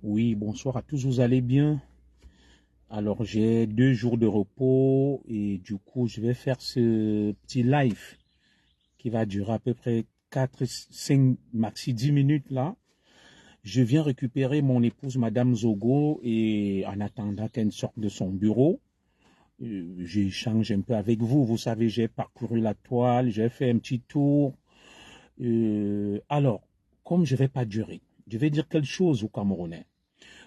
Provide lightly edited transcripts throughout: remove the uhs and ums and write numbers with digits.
Oui, bonsoir à tous, vous allez bien? Alors, j'ai 2 jours de repos et du coup, je vais faire ce petit live qui va durer à peu près 4, 5, maxi 10 minutes là. Je viens récupérer mon épouse, Madame Zogo, et en attendant qu'elle sorte de son bureau, j'échange un peu avec vous. Vous savez, j'ai parcouru la toile, j'ai fait un petit tour. Alors, comme je ne vais pas durer, je vais dire quelque chose aux Camerounais.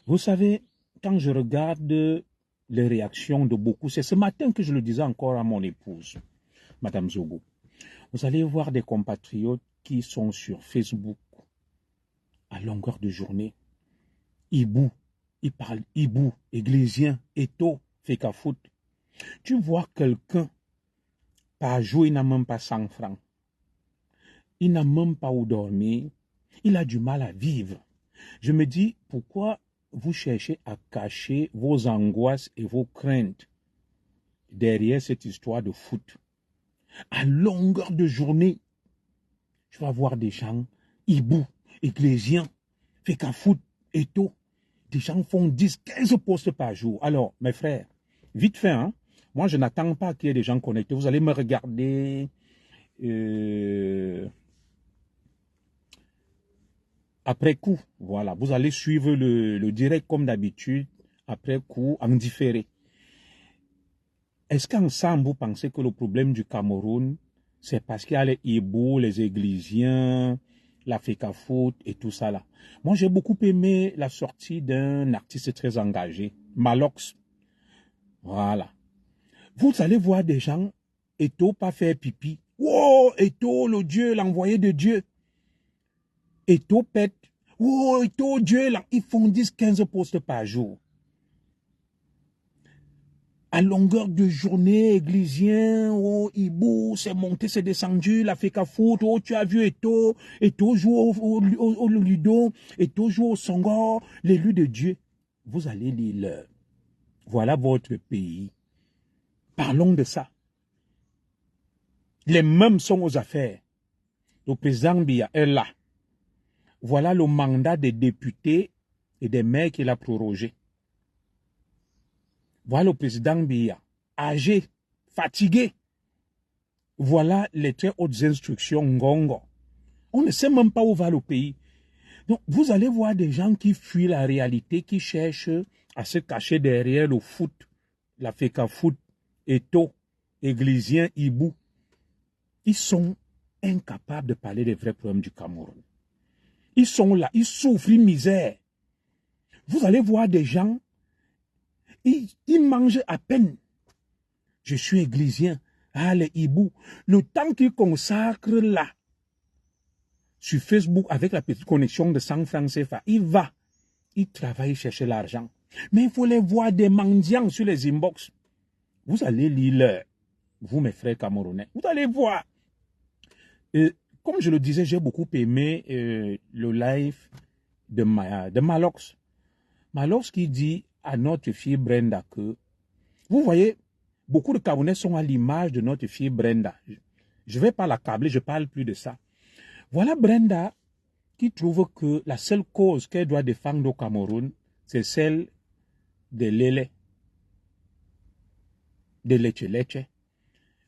Vous savez, quand je regarde les réactions de beaucoup, c'est ce matin que je le disais encore à mon épouse, Madame Zogo. Vous allez voir des compatriotes qui sont sur Facebook à longueur de journée. Hibou, ils parlent hibou, églésien, éto, foot. Tu vois quelqu'un, par jour, il n'a même pas 100 francs. Il n'a même pas où dormir. Il a du mal à vivre. Je me dis, pourquoi vous cherchez à cacher vos angoisses et vos craintes derrière cette histoire de foot? À longueur de journée, tu vas voir des gens, hibou, ecclésiens, foot, et tout. Des gens font 10, 15 postes par jour. Alors, mes frères, vite fait, hein? Moi, je n'attends pas qu'il y ait des gens connectés. Vous allez me regarder après coup. Voilà, vous allez suivre le direct comme d'habitude, après coup, en différé. Est-ce qu'ensemble, vous pensez que le problème du Cameroun, c'est parce qu'il y a les hibous, les églisiens, la foot et tout ça là? Moi, j'ai beaucoup aimé la sortie d'un artiste très engagé, Malox. Voilà. Vous allez voir des gens, Eto pas faire pipi. Oh, Eto, le Dieu, l'envoyé de Dieu. Eto pète. Oh, Eto, Dieu, ils font 10, 15 postes par jour. À longueur de journée, églésien, oh, hibou, c'est monté, c'est descendu, la foot, oh, tu as vu Eto joue au Ludo, Eto joue au Songo, l'élu de Dieu. Vous allez lire l'heure. Voilà votre pays. Parlons de ça. Les mêmes sont aux affaires. Le président Biya est là. Voilà le mandat des députés et des maires qu'il a prorogé. Voilà le président Biya, âgé, fatigué. Voilà les très hautes instructions Ngongo. On ne sait même pas où va le pays. Donc, vous allez voir des gens qui fuient la réalité, qui cherchent à se cacher derrière le foot, la foot, Eto, églésien, hibou. Ils sont incapables de parler des vrais problèmes du Cameroun. Ils sont là, ils souffrent une misère. Vous allez voir des gens, ils mangent à peine. Je suis églésien. Ah, les hiboux. Le temps qu'ils consacrent là, sur Facebook, avec la petite connexion de 100 francs CFA, il travaille chercher l'argent. Mais il faut les voir des mendiants sur les inbox. Vous allez lire l'heure, vous mes frères camerounais. Vous allez voir. Comme je le disais, j'ai beaucoup aimé le live de Malox. Malox qui dit à notre fille Brenda que, vous voyez, beaucoup de Camerounais sont à l'image de notre fille Brenda. Je ne vais pas l'accabler, je ne parle plus de ça. Voilà Brenda qui trouve que la seule cause qu'elle doit défendre au Cameroun, c'est celle de l'élé, de leche.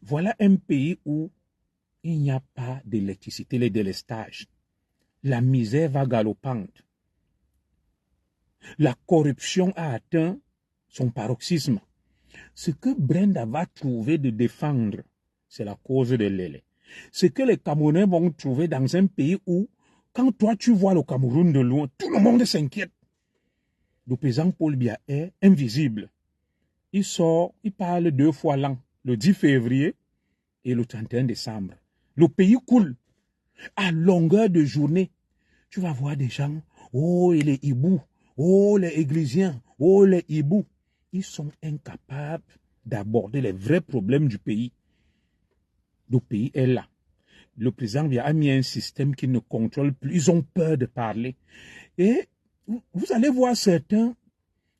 Voilà un pays où il n'y a pas d'électricité, les délestages. La misère va galopante. La corruption a atteint son paroxysme. Ce que Brenda va trouver de défendre, c'est la cause de l'élé. Ce que les Camerounais vont trouver dans un pays où, quand toi tu vois le Cameroun de loin, tout le monde s'inquiète. Le président Paul Biya est invisible. Il sort, il parle 2 fois l'an, le 10 février et le 31 décembre. Le pays coule. À longueur de journée, tu vas voir des gens, oh, et les hiboux, oh, les églisiens, oh, les hiboux. Ils sont incapables d'aborder les vrais problèmes du pays. Le pays est là. Le président a mis un système qui ne contrôle plus. Ils ont peur de parler. Et vous allez voir certains,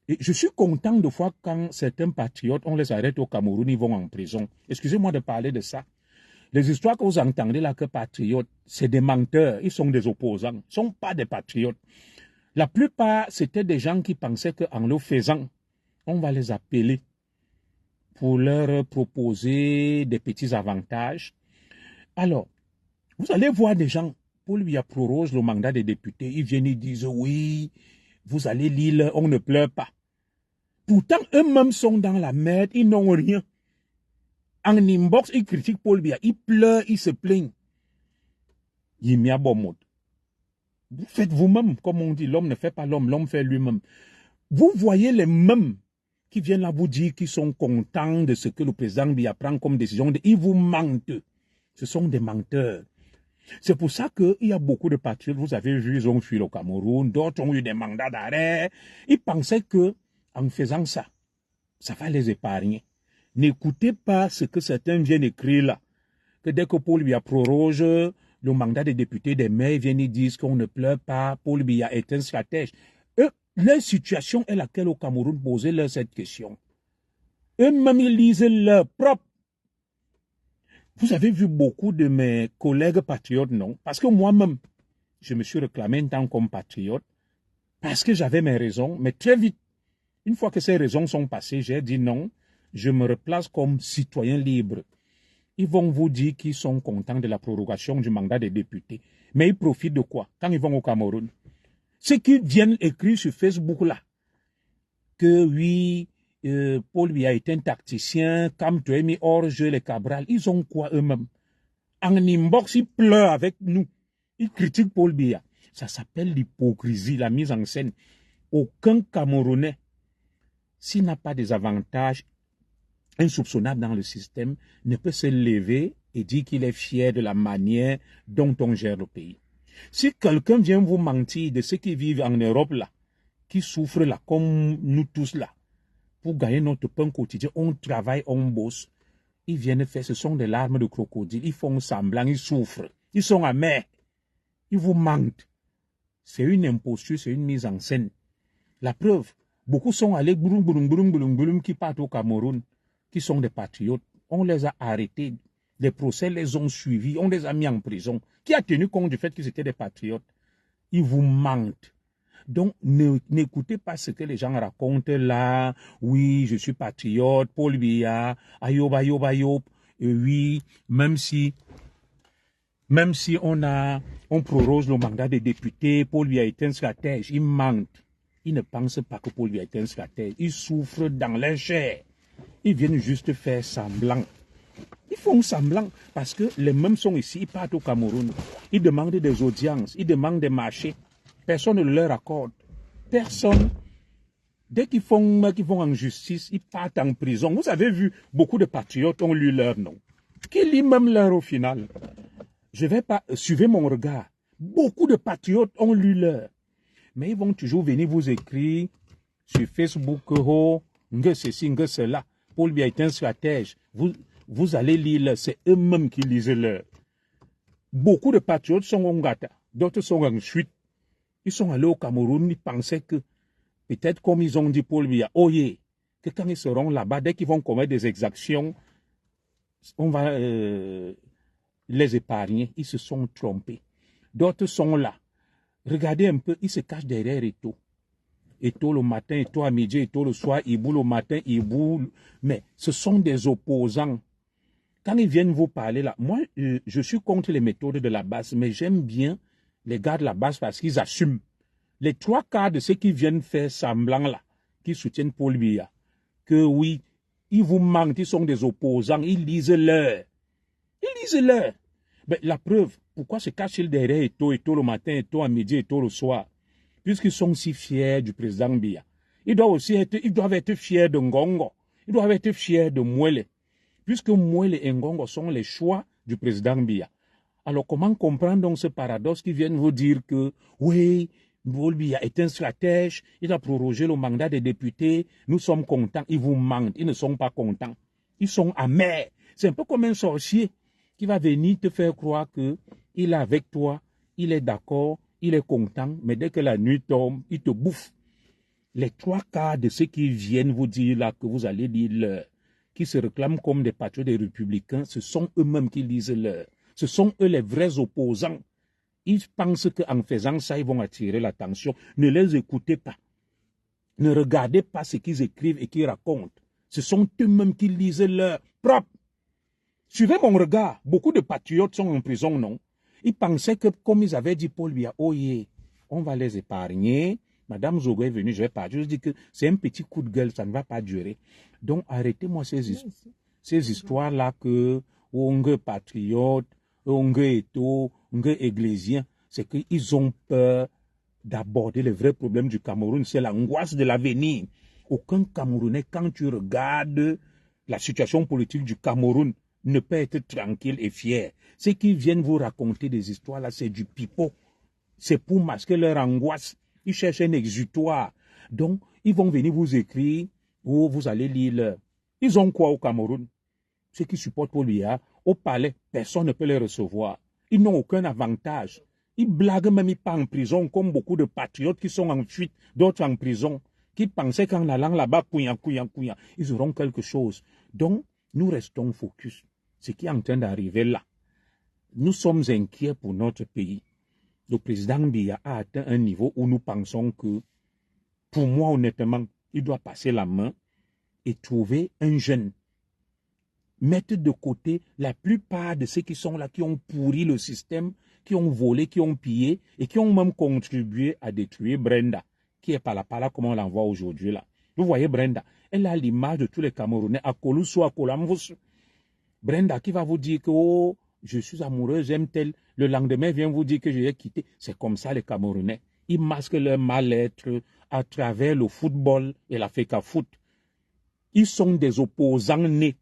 et je suis content de voir quand certains patriotes, on les arrête au Cameroun, ils vont en prison. Excusez-moi de parler de ça. Les histoires que vous entendez là que patriotes, c'est des menteurs, ils sont des opposants, ils ne sont pas des patriotes. La plupart, c'était des gens qui pensaient qu'en le faisant, on va les appeler pour leur proposer des petits avantages. Alors, vous allez voir des gens, pour lui proroge le mandat des députés, ils viennent et disent oui, vous allez lire, on ne pleure pas. Pourtant, eux-mêmes sont dans la merde, ils n'ont rien. En inbox, ils critiquent Paul Biya, ils pleurent, ils se plaignent. Yimia Bomod. Vous faites vous-même, comme on dit, l'homme ne fait pas l'homme, l'homme fait lui-même. Vous voyez les mêmes qui viennent là vous dire qu'ils sont contents de ce que le président Biya prend comme décision. Ils vous mentent. Ce sont des menteurs. C'est pour ça qu'il y a beaucoup de patriotes, vous avez vu, ils ont fui le Cameroun, d'autres ont eu des mandats d'arrêt. Ils pensaient que en faisant ça, ça va les épargner. N'écoutez pas ce que certains viennent écrire là. Que dès que Paul Biya proroge le mandat des députés des maires, ils viennent et disent qu'on ne pleure pas, Paul Biya est un stratège. Eux, leur situation est laquelle au Cameroun, posez-leur cette question. Eux-mêmes, ils lisent leur propre. Vous avez vu beaucoup de mes collègues patriotes, non? Parce que moi-même, je me suis réclamé un temps comme patriote, parce que j'avais mes raisons, mais très vite, une fois que ces raisons sont passées, j'ai dit non, je me replace comme citoyen libre. Ils vont vous dire qu'ils sont contents de la prorogation du mandat des députés. Mais ils profitent de quoi quand ils vont au Cameroun? Ceux qui viennent écrire sur Facebook là, que oui, Paul Biya est un tacticien, comme tu as mis hors jeu les Cabral, ils ont quoi eux-mêmes? En inbox, ils pleurent avec nous. Ils critiquent Paul Biya. Ça s'appelle l'hypocrisie, la mise en scène. Aucun Camerounais, s'il n'a pas des avantages insoupçonnable dans le système, ne peut se lever et dire qu'il est fier de la manière dont on gère le pays. Si quelqu'un vient vous mentir de ceux qui vivent en Europe là, qui souffrent là, comme nous tous là, pour gagner notre pain quotidien, on travaille, on bosse, ils viennent faire, ce sont des larmes de crocodile, ils font semblant, ils souffrent, ils sont amers, ils vous mentent. C'est une imposture, c'est une mise en scène. La preuve, beaucoup sont allés qui partent au Cameroun, qui sont des patriotes. On les a arrêtés, les procès les ont suivis, on les a mis en prison. Qui a tenu compte du fait qu'ils étaient des patriotes? Ils vous mentent. Donc, n'écoutez pas ce que les gens racontent là. Oui, je suis patriote, Paul Biya, ayob, ayob, ayob. Et oui, même si on proroge le mandat des députés, Paul Biya est un stratège. Ils mentent. Ils ne pensent pas que Paul Biya est un stratège. Ils souffrent dans leur chair. Ils viennent juste faire semblant. Ils font semblant parce que les mêmes sont ici, ils partent au Cameroun. Ils demandent des audiences, ils demandent des marchés. Personne ne leur accorde. Personne. Dès qu'ils vont en justice, ils partent en prison. Vous avez vu, beaucoup de patriotes ont lu leur nom. Qui lit même leur au final? Je ne vais pas suivre mon regard. Beaucoup de patriotes ont lu leur. Mais ils vont toujours venir vous écrire sur Facebook, oh, que ceci, que cela. Paul Biya est un stratège. Vous allez lire, c'est eux-mêmes qui lisent leur. Beaucoup de patriotes sont en Gata, d'autres sont en fuite. Ils sont allés au Cameroun, ils pensaient que, peut-être comme ils ont dit Paul Biya, oh yeah, que quand ils seront là-bas, dès qu'ils vont commettre des exactions, on va les épargner. Ils se sont trompés. D'autres sont là. Regardez un peu, ils se cachent derrière Eto. Eto le matin, Eto à midi, Eto le soir, Ibou le matin, Ibou. Mais ce sont des opposants. Quand ils viennent vous parler là, moi, je suis contre les méthodes de la base, mais j'aime bien les gars de la base parce qu'ils assument. Les trois quarts de ceux qui viennent faire semblant là, qui soutiennent Paul Biya, que oui, ils vous mentent, ils sont des opposants, ils lisent leur. Ils lisent leur. Mais la preuve, pourquoi se cachent-ils derrière Eto le matin, Eto à midi, Eto le soir? Puisqu'ils sont si fiers du président Biya. Ils doivent être fiers de Ngongo. Ils doivent être fiers de Mwele. Puisque Mwele et Ngongo sont les choix du président Biya. Alors comment comprendre donc ce paradoxe qui viennent vous dire que oui, Paul Biya est un stratège, il a prorogé le mandat des députés, nous sommes contents. Ils vous mentent, ils ne sont pas contents. Ils sont amers. C'est un peu comme un sorcier qui va venir te faire croire qu'il est avec toi, il est d'accord, il est content, mais dès que la nuit tombe, il te bouffe. Les trois quarts de ceux qui viennent vous dire là que vous allez lire leur, qui se réclament comme des patriotes des républicains, ce sont eux-mêmes qui lisent leur. Ce sont eux les vrais opposants. Ils pensent qu'en faisant ça, ils vont attirer l'attention. Ne les écoutez pas. Ne regardez pas ce qu'ils écrivent et qu'ils racontent. Ce sont eux-mêmes qui lisent leur propre. Suivez mon regard. Beaucoup de patriotes sont en prison, non? Ils pensaient que, comme ils avaient dit Paul Biya, oh yeah, on va les épargner. Madame Zogo est venue, je vais partir. Je dis que c'est un petit coup de gueule, ça ne va pas durer. Donc, arrêtez-moi ces histoires-là que on est patriote, on est éto, on est églésien. C'est qu'ils ont peur d'aborder le vrai problème du Cameroun. C'est l'angoisse de l'avenir. Aucun Camerounais, quand tu regardes la situation politique du Cameroun, ne peut être tranquille et fier. Ceux qui viennent vous raconter des histoires là, c'est du pipeau. C'est pour masquer leur angoisse. Ils cherchent un exutoire. Donc, ils vont venir vous écrire ou vous allez lire. Ils ont quoi au Cameroun? Ceux qui supportent Paul Biya, au palais, personne ne peut les recevoir. Ils n'ont aucun avantage. Ils blaguent même, ils partent en prison, comme beaucoup de patriotes qui sont en fuite, d'autres en prison, qui pensaient qu'en allant là-bas, ils auront quelque chose. Donc, nous restons focus. Ce qui est en train d'arriver là. Nous sommes inquiets pour notre pays. Le président Biya a atteint un niveau où nous pensons que, pour moi, honnêtement, il doit passer la main et trouver un jeune. Mettre de côté la plupart de ceux qui sont là, qui ont pourri le système, qui ont volé, qui ont pillé et qui ont même contribué à détruire Brenda, qui est par là comme on l'envoie aujourd'hui là. Vous voyez Brenda, elle a l'image de tous les Camerounais, à Kolusu, à Kolamvus. Brenda qui va vous dire que oh, je suis amoureuse, j'aime tel. Le lendemain vient vous dire que je l'ai quitté. C'est comme ça les Camerounais. Ils masquent leur mal-être à travers le football et la FECA foot. Ils sont des opposants nés.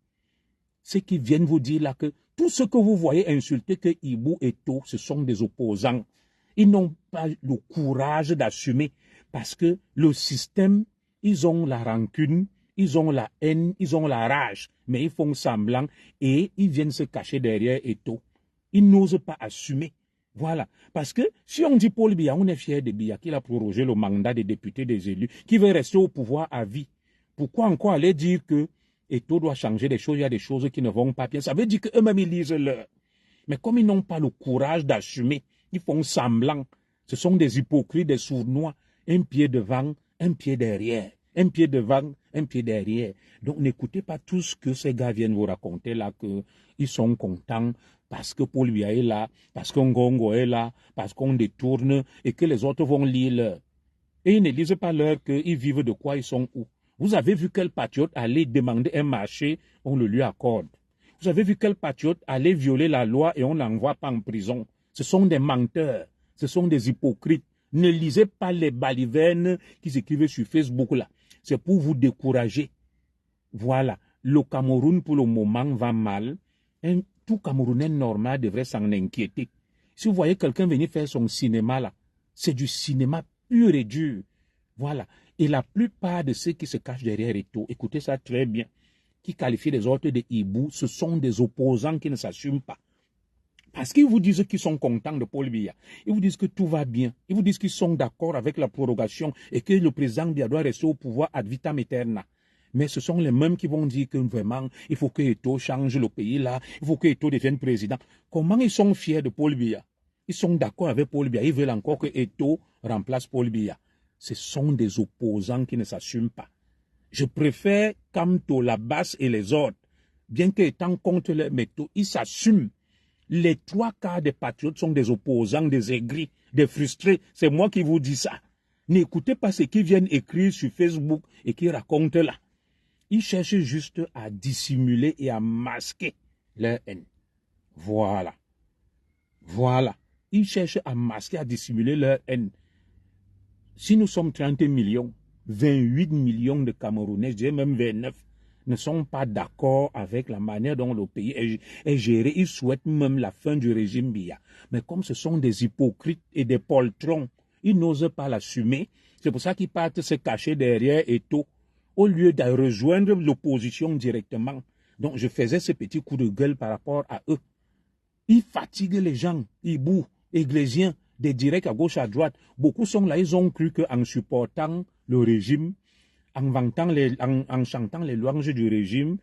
Ceux qui viennent vous dire là que tout ce que vous voyez insulter que Ibou et To, ce sont des opposants. Ils n'ont pas le courage d'assumer parce que le système, ils ont la rancune, ils ont la haine, ils ont la rage, mais ils font semblant et ils viennent se cacher derrière Eto. Ils n'osent pas assumer. Voilà. Parce que si on dit Paul Biya, on est fier de Biya, qu'il a prorogé le mandat des députés, des élus, qui veut rester au pouvoir à vie. Pourquoi encore aller dire que Eto doit changer des choses, il y a des choses qui ne vont pas bien. Ça veut dire qu'eux-mêmes, ils lisent leur. Mais comme ils n'ont pas le courage d'assumer, ils font semblant. Ce sont des hypocrites, des sournois. Un pied devant, un pied derrière. Un pied devant, un pied derrière. Donc n'écoutez pas tout ce que ces gars viennent vous raconter là, qu'ils sont contents parce que Paul Biya est là, parce que Ngongo est là, parce qu'on détourne et que les autres vont lire leur. Et ils ne lisent pas leur qu'ils vivent de quoi, ils sont où. Vous avez vu quel patriote allait demander un marché, on le lui accorde. Vous avez vu quel patriote allait violer la loi et on ne l'envoie pas en prison. Ce sont des menteurs, ce sont des hypocrites. Ne lisez pas les balivernes qui s'écrivent sur Facebook là. C'est pour vous décourager. Voilà. Le Cameroun pour le moment va mal. Tout Camerounais normal devrait s'en inquiéter. Si vous voyez quelqu'un venir faire son cinéma là, c'est du cinéma pur et dur. Voilà. Et la plupart de ceux qui se cachent derrière Eto, écoutez ça très bien, qui qualifient les autres de hibou, ce sont des opposants qui ne s'assument pas. Parce qu'ils vous disent qu'ils sont contents de Paul Biya. Ils vous disent que tout va bien. Ils vous disent qu'ils sont d'accord avec la prorogation et que le président Biya doit rester au pouvoir ad vitam aeterna. Mais ce sont les mêmes qui vont dire que vraiment, il faut que Eto change le pays là, il faut que Eto devienne président. Comment ils sont fiers de Paul Biya? Ils sont d'accord avec Paul Biya. Ils veulent encore que Eto remplace Paul Biya. Ce sont des opposants qui ne s'assument pas. Je préfère Kamto, la basse et les autres, bien qu'étant contre les métaux, ils s'assument. Les 3/4 des patriotes sont des opposants, des aigris, des frustrés. C'est moi qui vous dis ça. N'écoutez pas ce qu'ils viennent écrire sur Facebook et qui racontent là. Ils cherchent juste à dissimuler et à masquer leur haine. Voilà. Voilà. Ils cherchent à masquer, à dissimuler leur haine. Si nous sommes 30 millions, 28 millions de Camerounais, je dirais même 29, ne sont pas d'accord avec la manière dont le pays est géré. Ils souhaitent même la fin du régime Biya. Mais comme ce sont des hypocrites et des poltrons, ils n'osent pas l'assumer. C'est pour ça qu'ils partent se cacher derrière Eto, au lieu de rejoindre l'opposition directement. Donc je faisais ce petit coup de gueule par rapport à eux. Ils fatiguent les gens, hibou, églésiens, des directs à gauche, à droite. Beaucoup sont là, ils ont cru qu'en supportant le régime, en chantant les louanges du régime,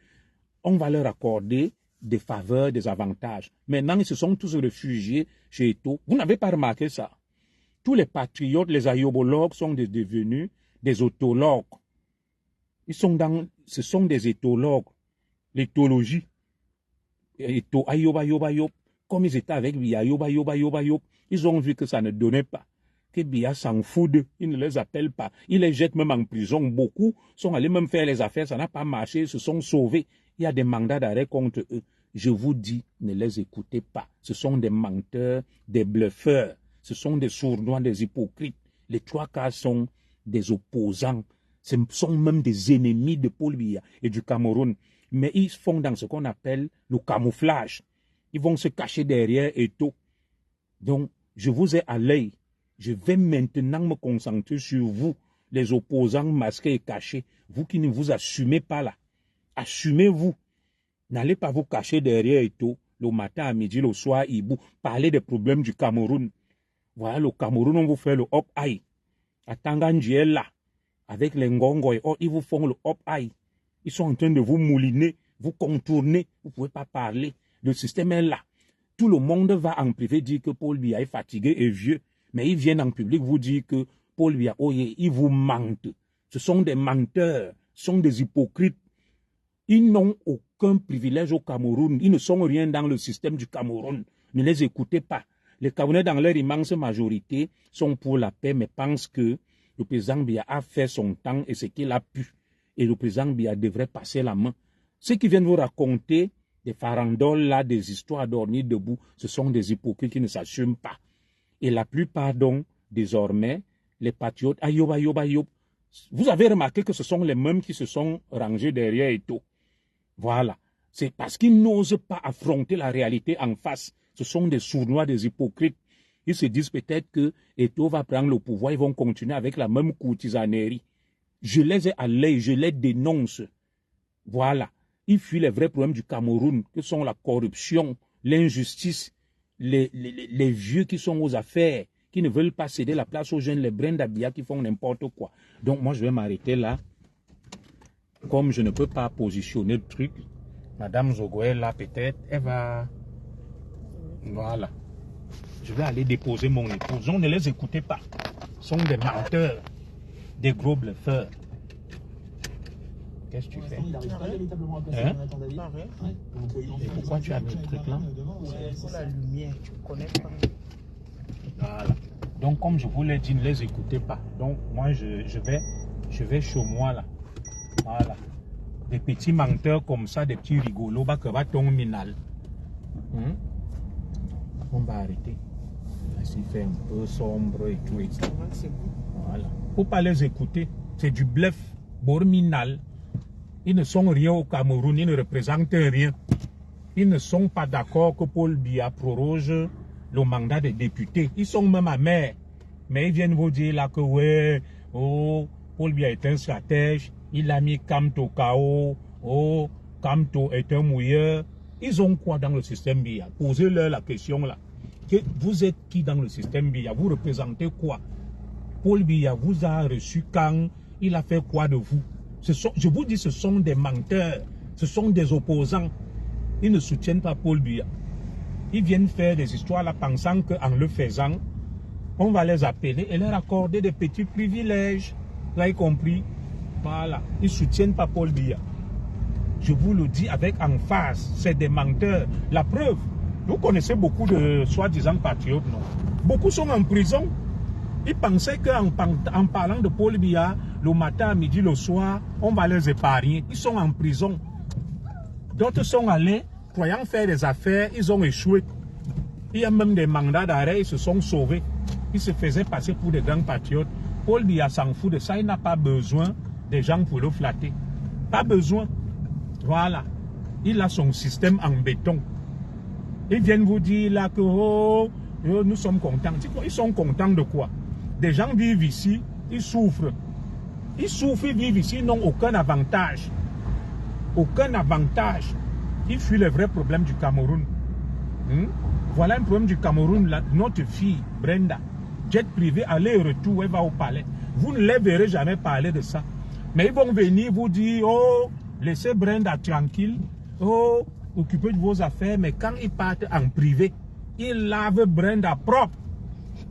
on va leur accorder des faveurs, des avantages. Maintenant, ils se sont tous réfugiés chez Eto'o. Vous n'avez pas remarqué ça? Tous les patriotes, les ayobologues sont devenus des autologues. Ce sont des éthologues. L'éthologie. Eto'o, ayoba, yoba, yob. Comme ils étaient avec Biya, yoba, yoba, yoba, yob. Ils ont vu que ça ne donnait pas. Que Biya s'en fout d'eux. Il ne les appelle pas. Il les jette même en prison. Beaucoup sont allés même faire les affaires. Ça n'a pas marché. Ils se sont sauvés. Il y a des mandats d'arrêt contre eux. Je vous dis, ne les écoutez pas. Ce sont des menteurs, des bluffeurs. Ce sont des sournois, des hypocrites. Les trois cas sont des opposants. Ce sont même des ennemis de Paul Biya et du Cameroun. Mais ils font dans ce qu'on appelle le camouflage. Ils vont se cacher derrière Eto'o. Donc, je vous ai à l'œil. Je vais maintenant me concentrer sur vous, les opposants masqués et cachés. Vous qui ne vous assumez pas là. Assumez-vous. N'allez pas vous cacher derrière Eto'o. Le matin, à midi, le soir, Ibou. Parlez des problèmes du Cameroun. Voilà, le Cameroun, on vous fait le hop-aïe. À Tanganji est là. Avec les Ngongo et autres, ils vous font le hop-aïe. Ils sont en train de vous mouliner, vous contourner. Vous ne pouvez pas parler. Le système est là. Tout le monde va en privé dire que Paul Biya est fatigué et vieux. Mais ils viennent en public vous dire que Paul Biya, oh, ils vous mentent. Ce sont des menteurs, ce sont des hypocrites. Ils n'ont aucun privilège au Cameroun. Ils ne sont rien dans le système du Cameroun. Ne les écoutez pas. Les Camerounais, dans leur immense majorité, sont pour la paix, mais pensent que le président Biya a fait son temps et ce qu'il a pu. Et le président Biya devrait passer la main. Ceux qui viennent vous raconter des farandoles, là, des histoires dormir debout, ce sont des hypocrites qui ne s'assument pas. Et la plupart, donc, désormais, les patriotes, ayob, ayob, ayob, vous avez remarqué que ce sont les mêmes qui se sont rangés derrière Eto'o. Voilà. C'est parce qu'ils n'osent pas affronter la réalité en face. Ce sont des sournois, des hypocrites. Ils se disent peut-être que Eto'o va prendre le pouvoir, ils vont continuer avec la même courtisanerie. Je les ai à l'œil, je les dénonce. Voilà. Ils fuient les vrais problèmes du Cameroun, que sont la corruption, l'injustice, les vieux qui sont aux affaires, qui ne veulent pas céder la place aux jeunes, les Brenda Biya qui font n'importe quoi. Donc moi je vais m'arrêter là. Comme je ne peux pas positionner le truc, Madame Zogoé là peut-être, elle va... Voilà. Je vais aller déposer mon épouse. Donc ne les écoutez pas. Ce sont des menteurs, des gros bluffeurs. Qu'est-ce que tu fais? Hein? Et pourquoi tu as mis le truc là? C'est pour la lumière, tu ne connais pas. Voilà. Donc comme je vous l'ai dit, ne les écoutez pas. Donc moi je vais chez moi là. Voilà. Des petits menteurs comme ça, des petits rigolos, bah que va tomber minal. On va arrêter. Ainsi fait un peu sombre et tout. Etc. Voilà. Faut pas les écouter. C'est du bluff. Borminal. Ils ne sont rien au Cameroun, ils ne représentent rien. Ils ne sont pas d'accord que Paul Biya proroge le mandat des députés. Ils sont même amers. Mais ils viennent vous dire là que ouais, oh, Paul Biya est un stratège, il a mis Kamto KO, oh, Kamto est un mouilleur. Ils ont quoi dans le système Biya? Posez-leur la question là. Que vous êtes qui dans le système Biya? Vous représentez quoi? Paul Biya vous a reçu quand? Il a fait quoi de vous? Je vous dis, ce sont des menteurs, ce sont des opposants. Ils ne soutiennent pas Paul Biya. Ils viennent faire des histoires là, pensant qu'en le faisant, on va les appeler et leur accorder des petits privilèges. Vous avez compris? Voilà. Ils ne soutiennent pas Paul Biya. Je vous le dis avec emphase, c'est des menteurs. La preuve, vous connaissez beaucoup de soi-disant patriotes, non? Beaucoup sont en prison. Ils pensaient qu'en parlant de Paul Biya, le matin, à midi, le soir, on va les épargner. Ils sont en prison. D'autres sont allés, croyant faire des affaires, ils ont échoué. Il y a même des mandats d'arrêt, ils se sont sauvés. Ils se faisaient passer pour des grands patriotes. Paul Biya s'en fout de ça, il n'a pas besoin des gens pour le flatter. Pas besoin. Voilà. Il a son système en béton. Ils viennent vous dire là que oh, nous sommes contents. Ils sont contents de quoi? Des gens vivent ici, ils souffrent. Ils souffrent, ils vivent ici, ils n'ont aucun avantage. Aucun avantage. Ils fuient les vrais problèmes du Cameroun. Voilà un problème du Cameroun. Notre fille, Brenda, jet privé, aller et retour, elle va au palais. Vous ne les verrez jamais parler de ça. Mais ils vont venir vous dire, oh, laissez Brenda tranquille. Oh, occupez de vos affaires, mais quand ils partent en privé, ils lavent Brenda propre.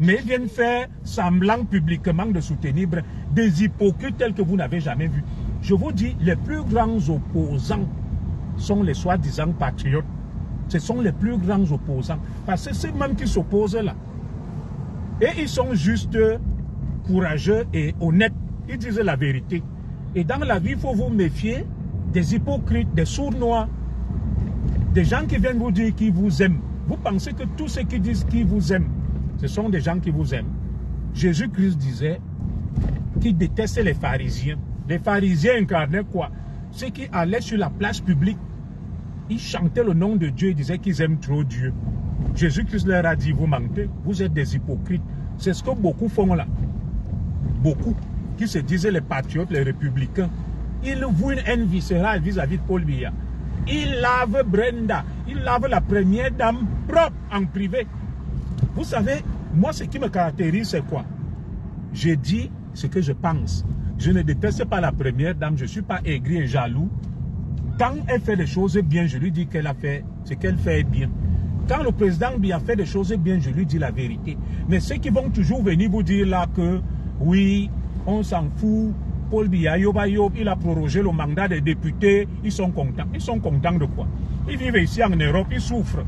Mais ils viennent faire semblant publiquement de soutenir Brenda. Des hypocrites tels que vous n'avez jamais vus. Je vous dis, les plus grands opposants sont les soi-disant patriotes. Ce sont les plus grands opposants. Parce que c'est même qui s'opposent là. Et ils sont juste courageux et honnêtes. Ils disent la vérité. Et dans la vie, il faut vous méfier des hypocrites, des sourds-noirs, des gens qui viennent vous dire qu'ils vous aiment. Vous pensez que tous ceux qui disent qu'ils vous aiment, ce sont des gens qui vous aiment. Jésus-Christ disait qu'il détestait les pharisiens. Les pharisiens incarnaient quoi? Ceux qui allaient sur la place publique, ils chantaient le nom de Dieu et disaient qu'ils aiment trop Dieu. Jésus-Christ leur a dit, vous mentez, vous êtes des hypocrites. C'est ce que beaucoup font là. Beaucoup qui se disaient les patriotes, les républicains. Ils vouent une haine viscérale vis-à-vis de Paul Biya. Ils lavent Brenda, ils lavent la première dame propre en privé. Vous savez, moi ce qui me caractérise c'est quoi? Je dis ce que je pense. Je ne déteste pas la première dame, je ne suis pas aigri et jaloux. Quand elle fait des choses bien, je lui dis qu'elle a fait ce qu'elle fait bien. Quand le président Biya fait des choses bien, je lui dis la vérité. Mais ceux qui vont toujours venir vous dire là que oui, on s'en fout, Paul Biya, il a prorogé le mandat des députés, ils sont contents. Ils sont contents de quoi? Ils vivent ici en Europe, ils souffrent.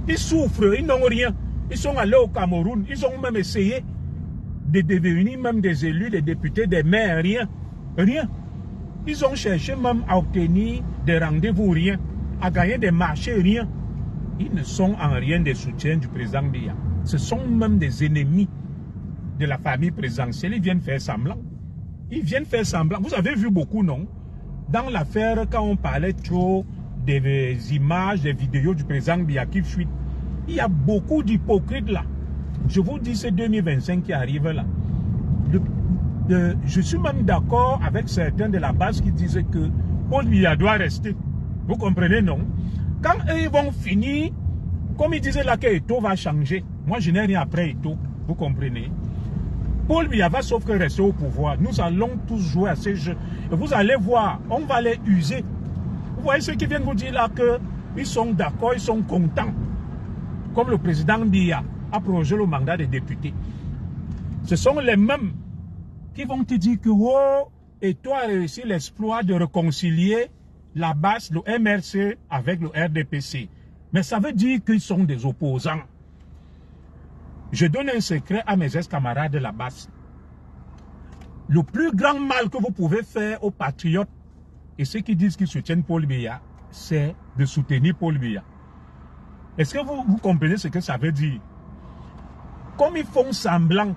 Ils souffrent, ils n'ont rien. Ils sont allés au Cameroun, ils ont même essayé de devenir même des élus, des députés, des maires, rien. Rien. Ils ont cherché même à obtenir des rendez-vous, rien. À gagner des marchés, rien. Ils ne sont en rien des soutiens du président Biya. Ce sont même des ennemis de la famille présidentielle. Ils viennent faire semblant. Ils viennent faire semblant. Vous avez vu beaucoup, non? Dans l'affaire, quand on parlait trop des images, des vidéos du président Biya qui fuient, il y a beaucoup d'hypocrites là. Je vous dis, c'est 2025 qui arrive là. Je suis même d'accord avec certains de la base qui disaient que Paul Biya doit rester. Vous comprenez, non? Quand ils vont finir, comme ils disaient là que Eto'o va changer, moi je n'ai rien après Eto'o, vous comprenez? Paul Biya va sauf que rester au pouvoir. Nous allons tous jouer à ces jeux. Et vous allez voir, on va les user. Vous voyez ceux qui viennent vous dire là qu'ils sont d'accord, ils sont contents. Comme le président Biya a prorogé le mandat des députés. Ce sont les mêmes qui vont te dire que oh, Eto'o a réussi l'exploit de réconcilier la base, le MRC avec le RDPC. Mais ça veut dire qu'ils sont des opposants. Je donne un secret à mes ex-camarades de la base. Le plus grand mal que vous pouvez faire aux patriotes et ceux qui disent qu'ils soutiennent Paul Biya, c'est de soutenir Paul Biya. Est-ce que vous comprenez ce que ça veut dire? Comme ils font semblant,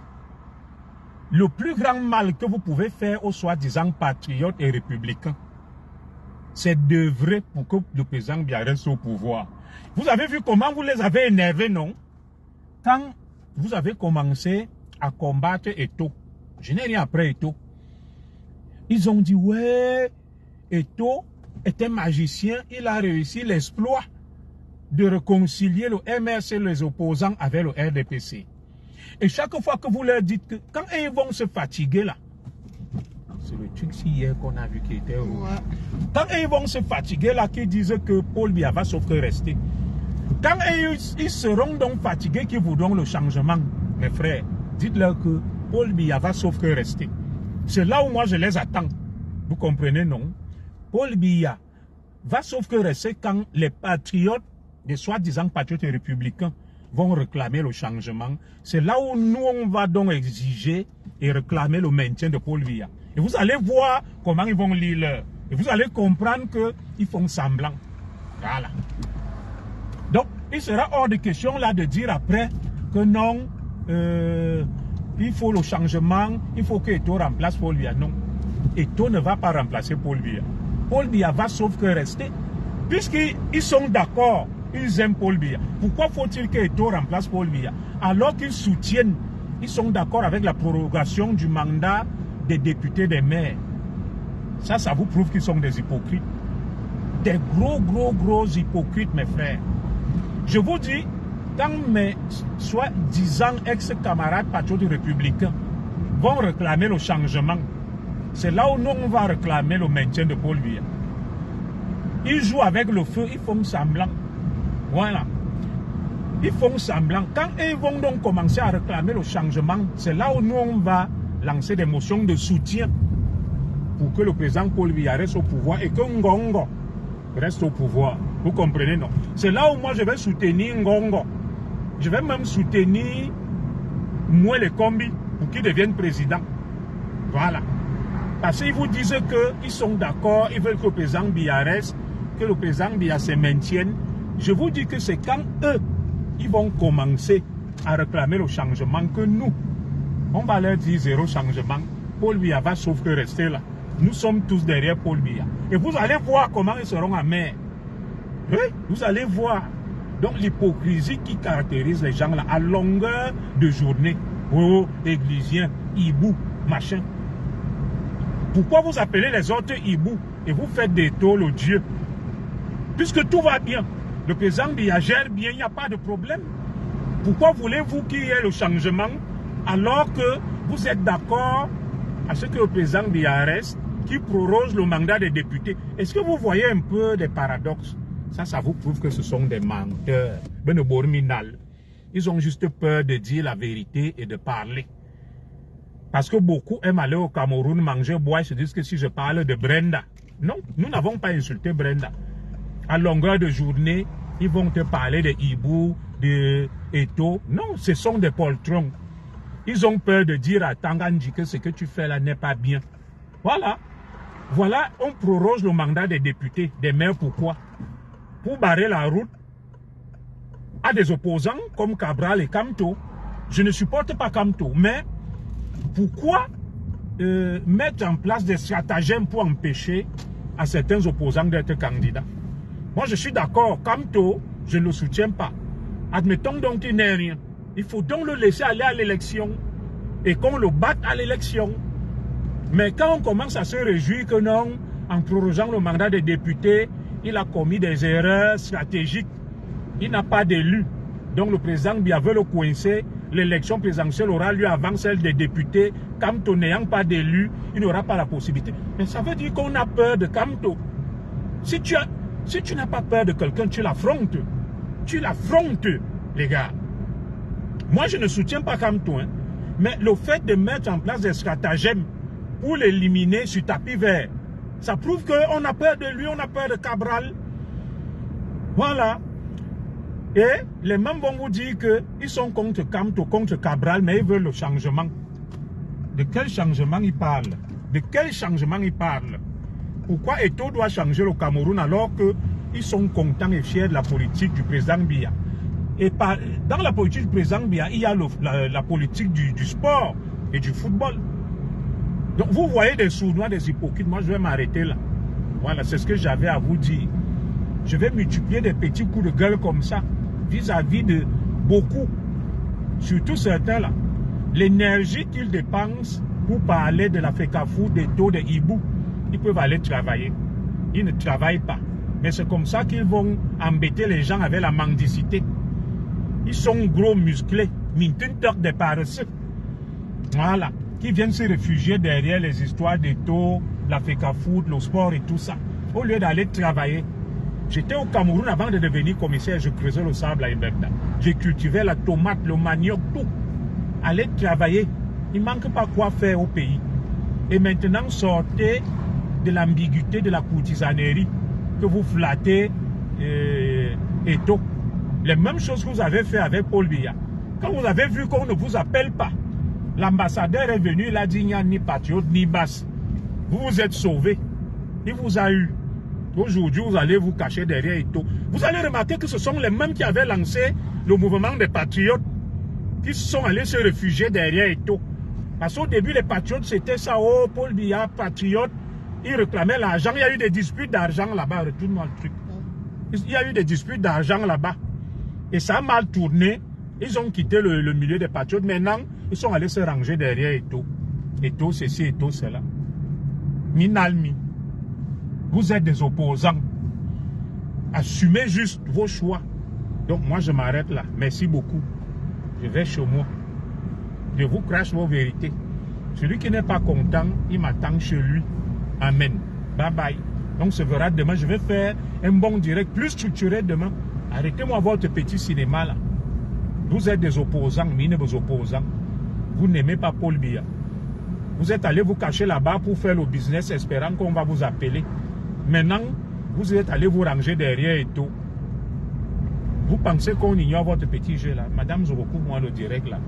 le plus grand mal que vous pouvez faire aux soi-disant patriotes et républicains, c'est d'œuvrer pour que le président Biya reste au pouvoir. Vous avez vu comment vous les avez énervés, non? Quand vous avez commencé à combattre Eto'o, je n'ai rien après Eto'o. Ils ont dit, ouais, Eto'o est un magicien, il a réussi l'exploit de réconcilier le MRC, les opposants, avec le RDPC. Et chaque fois que vous leur dites que, quand ils vont se fatiguer là, c'est le truc hier qu'on a vu qui était rouge. Quand ils vont se fatiguer là, qui disent que Paul Biya va sauf que rester. Quand ils seront donc fatigués, qui voudront le changement, mes frères, dites-leur que Paul Biya va sauf que rester. C'est là où moi je les attends. Vous comprenez, non? Paul Biya va sauf que rester quand les patriotes, les soi-disant patriotes et républicains, vont réclamer le changement. C'est là où nous, on va donc exiger et réclamer le maintien de Paul Biya. Et vous allez voir comment ils vont lire l'heure. Et vous allez comprendre qu'ils font semblant. Voilà. Donc, il sera hors de question là de dire après que non, il faut le changement, il faut que Eto'o remplace Paul Biya. Non, Eto'o ne va pas remplacer Paul Biya. Paul Biya va sauf que rester. Puisqu'ils sont d'accord, ils aiment Paul Biya. Pourquoi faut-il que Eto'o remplace Paul Biya? Alors qu'ils soutiennent, ils sont d'accord avec la prorogation du mandat des députés, des maires. Ça vous prouve qu'ils sont des hypocrites. Des gros hypocrites, mes frères. Je vous dis, quand mes soi-disant ex-camarades patriotes républicains vont réclamer le changement, c'est là où nous on va réclamer le maintien de Paul Biya. Ils jouent avec le feu, ils font semblant. Voilà. Ils font semblant. Quand ils vont donc commencer à réclamer le changement, c'est là où nous on va lancer des motions de soutien pour que le président Paul Biya reste au pouvoir et que Ngongo reste au pouvoir. Vous comprenez, non? C'est là où moi je vais soutenir Ngongo. Je vais même soutenir Moué Kombi pour qu'il devienne président. Voilà. Parce qu'ils vous disent qu'ils sont d'accord, ils veulent que le président Biya reste, que le président Biya se maintienne. Je vous dis que c'est quand eux, ils vont commencer à réclamer le changement que nous, on va leur dire zéro changement. Paul Biya va sauf que rester là. Nous sommes tous derrière Paul Biya. Et vous allez voir comment ils seront amers. Oui, vous allez voir. Donc l'hypocrisie qui caractérise les gens là à longueur de journée. Oh, Églisien, hibou, machin. Pourquoi vous appelez les autres hibou et vous faites des tôles aux dieux? Puisque tout va bien. Le président Biya gère bien, il n'y a pas de problème. Pourquoi voulez-vous qu'il y ait le changement alors que vous êtes d'accord à ce que le président Biya reste, qui proroge le mandat des députés? Est-ce que vous voyez un peu des paradoxes? Ça vous prouve que ce sont des menteurs. Ils ont juste peur de dire la vérité et de parler. Parce que beaucoup aiment aller au Cameroun manger, boire, se disent que si je parle de Brenda. Non, nous n'avons pas insulté Brenda. À longueur de journée, ils vont te parler de Hibou, de Eto. Non, ce sont des poltrons. Ils ont peur de dire à Tangandji que ce que tu fais là n'est pas bien. Voilà. Voilà, on proroge le mandat des députés, des maires. Pourquoi? Pour barrer la route à des opposants comme Cabral et Kamto. Je ne supporte pas Kamto, mais pourquoi mettre en place des stratagèmes pour empêcher à certains opposants d'être candidats? Moi, je suis d'accord. Kamto, je ne le soutiens pas. Admettons donc qu'il n'est rien. Il faut donc le laisser aller à l'élection et qu'on le batte à l'élection. Mais quand on commence à se réjouir que non, en prorogeant le mandat des députés, il a commis des erreurs stratégiques, il n'a pas d'élu. Donc le président Biya veut le coincer. L'élection présidentielle aura lieu avant celle des députés. Kamto n'ayant pas d'élu, il n'aura pas la possibilité. Mais ça veut dire qu'on a peur de Kamto. Si tu n'as pas peur de quelqu'un, tu l'affrontes. Tu l'affrontes, les gars. Moi, je ne soutiens pas Kamto. Hein. Mais le fait de mettre en place des stratagèmes pour l'éliminer sur tapis vert, ça prouve qu'on a peur de lui, on a peur de Cabral. Voilà. Et les mêmes vont vous dire qu'ils sont contre Kamto, contre Cabral, mais ils veulent le changement. De quel changement ils parlent? De quel changement ils parlent? Pourquoi Eto doit changer le Cameroun alors qu'ils sont contents et fiers de la politique du président Biya? Et dans la politique du président Biya, il y a la politique du sport et du football. Donc vous voyez des sournois, des hypocrites. Moi, je vais m'arrêter là. Voilà, c'est ce que j'avais à vous dire. Je vais multiplier des petits coups de gueule comme ça, vis-à-vis de beaucoup, surtout certains là. L'énergie qu'ils dépensent pour parler de la FECAFOOT, des taux, des hibou, ils peuvent aller travailler. Ils ne travaillent pas. Mais c'est comme ça qu'ils vont embêter les gens avec la mendicité. Ils sont gros musclés, mintunteur des paresseux. Voilà. Qui viennent se réfugier derrière les histoires des taux, la FECAFOOT, le sport et tout ça. Au lieu d'aller travailler. J'étais au Cameroun avant de devenir commissaire, je creusais le sable à Iberda. J'ai cultivé la tomate, le manioc, tout. Allez travailler. Il ne manque pas quoi faire au pays. Et maintenant, sortez de l'ambiguïté de la courtisanerie que vous flattez et tout. Les mêmes choses que vous avez fait avec Paul Biya. Quand vous avez vu qu'on ne vous appelle pas, l'ambassadeur est venu, il a dit il n'y a ni patriote ni basse. Vous vous êtes sauvé. Il vous a eu. Aujourd'hui, vous allez vous cacher derrière Eto. Vous allez remarquer que ce sont les mêmes qui avaient lancé le mouvement des patriotes qui sont allés se réfugier derrière Eto. Parce qu'au début, les patriotes, c'était ça. Oh, Paul Biya, patriote. Ils réclamaient l'argent. Il y a eu des disputes d'argent là-bas. Retourne-moi le truc. Il y a eu des disputes d'argent là-bas. Et ça a mal tourné. Ils ont quitté le milieu des patriotes. Maintenant, ils sont allés se ranger derrière Eto. Eto, ceci, Eto, cela. Minalmi. Vous êtes des opposants. Assumez juste vos choix. Donc moi je m'arrête là. Merci beaucoup. Je vais chez moi. Je vous crache vos vérités. Celui qui n'est pas content, il m'attend chez lui. Amen. Bye bye. Donc, se verra demain. Je vais faire un bon direct plus structuré demain. Arrêtez-moi votre petit cinéma là. Vous êtes des opposants, mine vos opposants. Vous n'aimez pas Paul Biya. Vous êtes allé vous cacher là-bas pour faire le business espérant qu'on va vous appeler. Maintenant, vous êtes allé vous ranger derrière et tout. Vous pensez qu'on ignore votre petit jeu là. Madame Zorokou, moi le direct là.